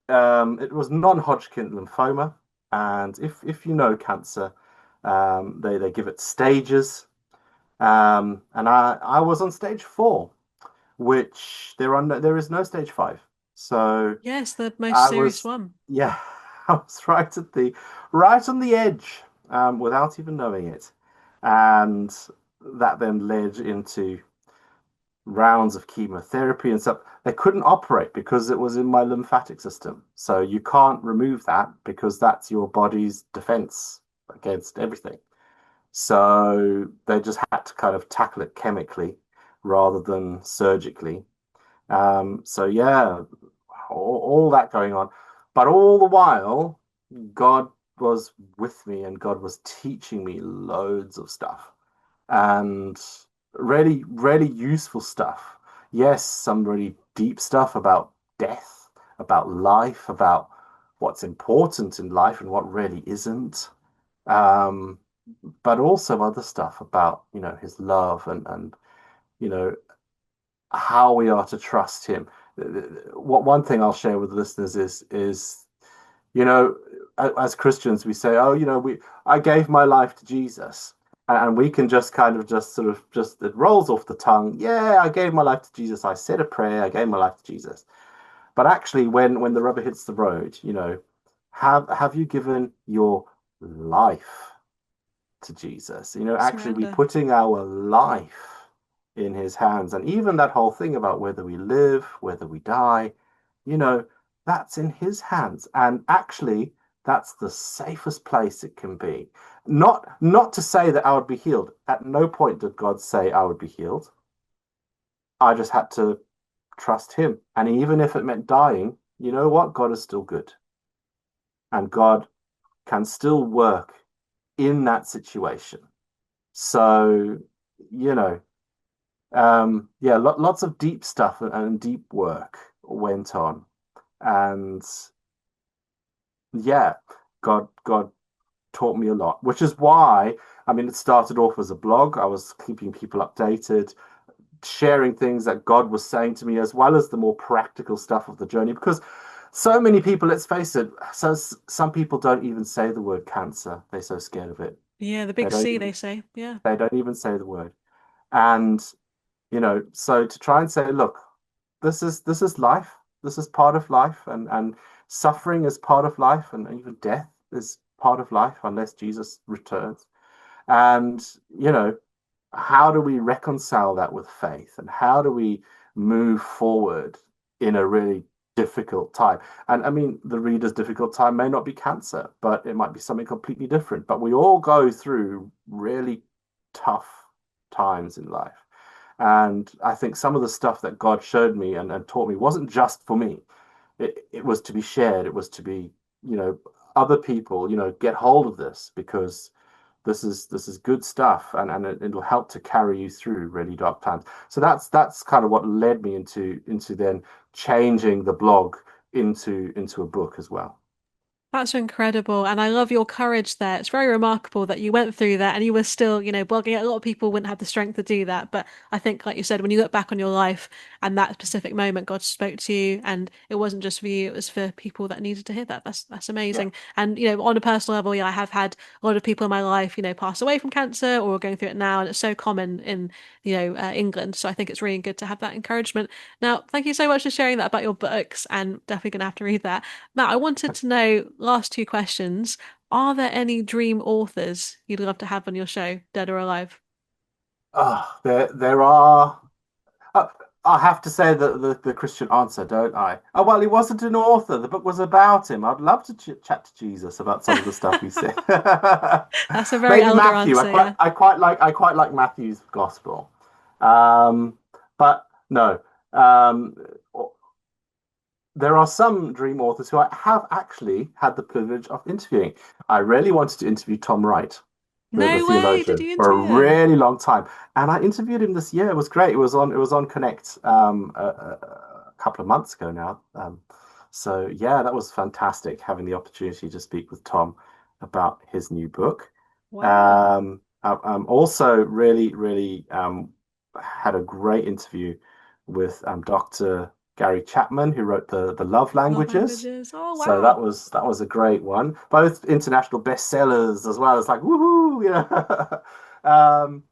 it was non-Hodgkin lymphoma, and if you know cancer, they give it stages, and I was on stage 4, which there is no stage 5. So
Yes, the most
I
serious
was,
one.
yeah, I was right on the edge, without even knowing it, and that then led into rounds of chemotherapy and stuff. They couldn't operate because it was in my lymphatic system. So you can't remove that because that's your body's defense against everything. So they just had to kind of tackle it chemically rather than surgically. So yeah, all that going on. But all the while, God was with me and God was teaching me loads of stuff and really, really useful stuff. Yes, some really deep stuff about death, about life, about what's important in life and what really isn't. Um, but also other stuff about, his love and you know, how we are to trust him. What one thing I'll share with the listeners is you know, as Christians, we say, oh, I gave my life to Jesus. And we can just kind of just sort of just it rolls off the tongue. Yeah, I gave my life to Jesus. I said a prayer. I gave my life to Jesus. But actually, when the rubber hits the road, have you given your life to Jesus? Actually, we
Surrender.
putting our life in his hands. And even that whole thing about whether we live, whether we die, you know, that's in his hands. And actually, that's the safest place it can be. Not to say that I would be healed. At no point did God say I would be healed. I just had to trust him. And even if it meant dying, you know what? God is still good. And God can still work in that situation. So, you know, yeah, lots of deep stuff and deep work went on. And yeah, God taught me a lot, which is why, I mean, it started off as a blog. I was keeping people updated, sharing things that God was saying to me, as well as the more practical stuff of the journey. Because so many people, let's face it, so some people don't even say the word cancer. They're so scared of it.
Yeah, the
They
big
don't
C, they
even
say. Yeah.
they don't even say the word. And so to try and say, look, this is life. This is part of life, and suffering is part of life, and even death is part of life unless Jesus returns. And you know, how do we reconcile that with faith, and how do we move forward in a really difficult time? And I mean, the reader's difficult time may not be cancer, but it might be something completely different. But we all go through really tough times in life. And I think some of the stuff that God showed me and taught me wasn't just for me. It was to be shared. It was to be, you know, other people, get hold of this because this is good stuff and it'll help to carry you through really dark times. So that's kind of what led me into then changing the blog into a book as well.
That's incredible. And I love your courage there. It's very remarkable that you went through that and you were still, blogging. A lot of people wouldn't have the strength to do that. But I think, like you said, when you look back on your life and that specific moment, God spoke to you and it wasn't just for you, it was for people that needed to hear that. That's
Yeah.
amazing. And, on a personal level, yeah, I have had a lot of people in my life, pass away from cancer or are going through it now. And it's so common in, England. So I think it's really good to have that encouragement. Now, thank you so much for sharing that about your books and definitely going to have to read that. Matt, I wanted to know, last two questions. Are there any dream authors you'd love to have on your show, dead or alive?
There are. Uh, I have to say the Christian answer, don't I? Oh, well, he wasn't an author. The book was about him. I'd love to chat to Jesus about some of the stuff he said.
That's a very
Maybe
elder
Matthew.
answer, yeah.
I quite like Matthew's gospel. Um, but no, um, there are some dream authors who I have actually had the privilege of interviewing. I really wanted to interview Tom Wright. the
No way. Did
theologian,
you
for a
interview him?
really long time. And I interviewed him this year. It was great. It was on Connect a couple of months ago now. So yeah, that was fantastic having the opportunity to speak with Tom about his new book.
Wow.
I'm also really had a great interview with Dr. Gary Chapman, who wrote the Love
Love
Languages.
languages. Oh,
So
wow.
that was a great one. Both international bestsellers as well. It's like woohoo, you know. um,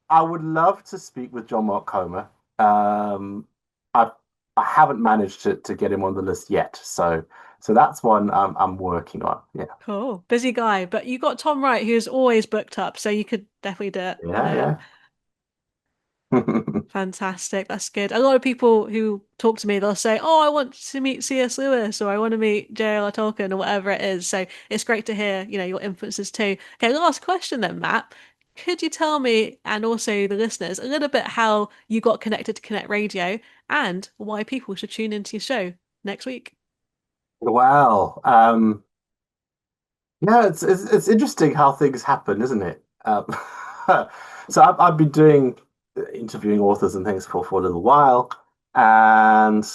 I would love to speak with John Mark Comer. Um, I I haven't managed to get him on the list yet. So that's one I'm working on. Yeah.
Cool. Busy guy. But you got Tom Wright, who's always booked up, so you could definitely do it with him.
Yeah, yeah.
Fantastic. That's good. A lot of people who talk to me, they'll say, "Oh, I want to meet C.S. Lewis or I want to meet J.R.R. Tolkien or whatever it is." So it's great to hear, your influences too. Okay, last question then, Matt. Could you tell me and also the listeners a little bit how you got connected to Connect Radio and why people should tune into your show next week?
Wow. Yeah, it's interesting how things happen, isn't it? So I've been doing interviewing authors and things for a little while, and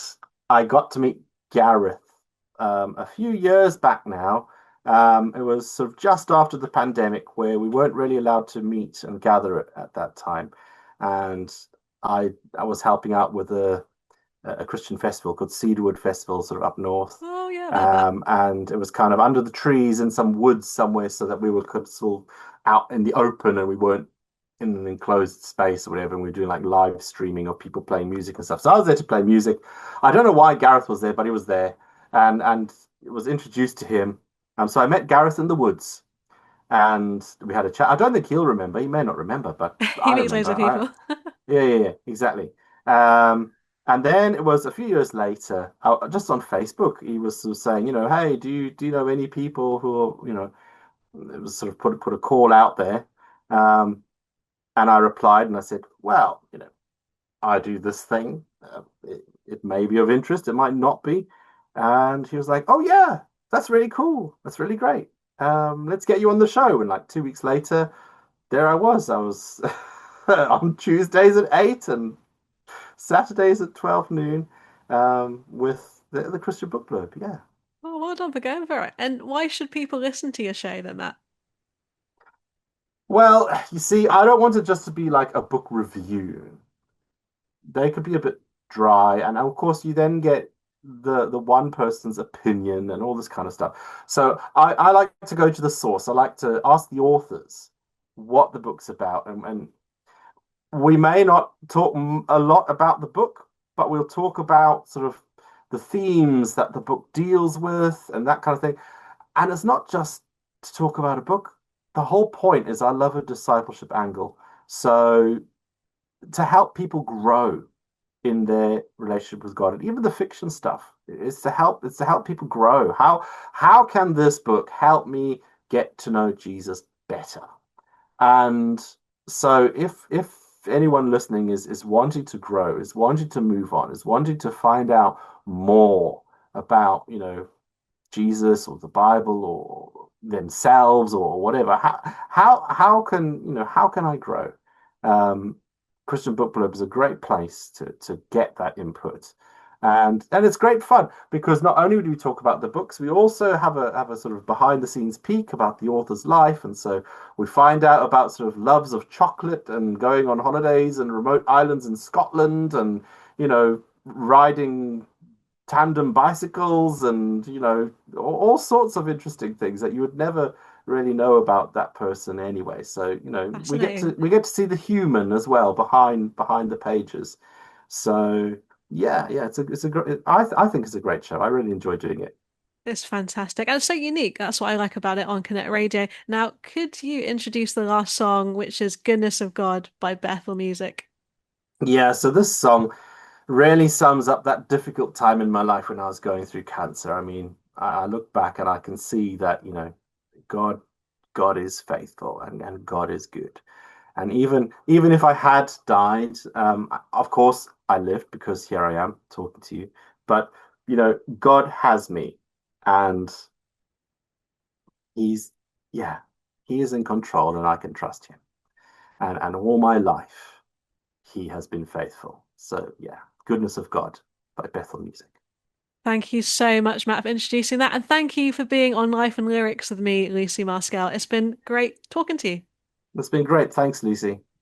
I got to meet Gareth a few years back now. It was sort of just after the pandemic where we weren't really allowed to meet and gather at that time, and I was helping out with a Christian festival called Cedarwood Festival, sort of up north.
Oh yeah, I've heard that.
And it was kind of under the trees in some woods somewhere so that we were kind of sort of out in the open and we weren't in an enclosed space or whatever. And we were doing like live streaming of people playing music and stuff. So I was there to play music. I don't know why Gareth was there, but he was there and it was introduced to him. So I met Gareth in the woods and we had a chat. I don't think he'll remember. He may not remember, but
He
I
meets loads
remember.
of people.
Yeah, exactly. Um, and then it was a few years later, just on Facebook, he was sort of saying, hey, do you know any people who are, it was sort of put a call out there. Um, and I replied and I said, well, I do this thing. It may be of interest, it might not be. And he was like, oh yeah, that's really cool. That's really great. Let's get you on the show. And like 2 weeks later, there I was. I was on Tuesdays at 8 and Saturdays at 12 noon with the Christian Book Blurb. Yeah.
Oh, well done for going for it. And why should people listen to your show then, Matt?
Well, you see, I don't want it just to be like a book review. They could be a bit dry, and of course, you then get the one person's opinion and all this kind of stuff. So I like to go to the source. I like to ask the authors what the book's about, and we may not talk a lot about the book, but we'll talk about sort of the themes that the book deals with and that kind of thing. And it's not just to talk about a book. The whole point is I love a discipleship angle. So to help people grow in their relationship with God, and even the fiction stuff, it's to help people grow. How can this book help me get to know Jesus better? And so if anyone listening is wanting to grow, is wanting to move on, is wanting to find out more about, Jesus or the Bible or themselves or whatever, how can I grow? Um, Christian Book Blurb is a great place to get that input. And it's great fun because not only do we talk about the books, we also have a sort of behind the scenes peek about the author's life. And so we find out about sort of loves of chocolate and going on holidays and remote islands in Scotland and, riding tandem bicycles and, all sorts of interesting things that you would never really know about that person anyway. So, we get to
Fascinating.
we get to see the human as well behind the pages. So yeah, it's a great, I think it's a great show. I really enjoy doing it.
It's fantastic. And it's so unique. That's what I like about it on Connect Radio. Now, could you introduce the last song, which is Goodness of God by Bethel Music?
Yeah, so this song really sums up that difficult time in my life when I was going through cancer. I mean, I look back and I can see that, God God is faithful and God is good. And even if I had died, of course I lived because here I am talking to you. But God has me, and He's yeah, He is in control and I can trust him. And all my life, he has been faithful. So yeah, Goodness of God by Bethel Music.
Thank you so much, Matt, for introducing that. And thank you for being on Life and Lyrics with me, Lucy Marskell. It's been great talking to you.
It's been great. Thanks, Lucy.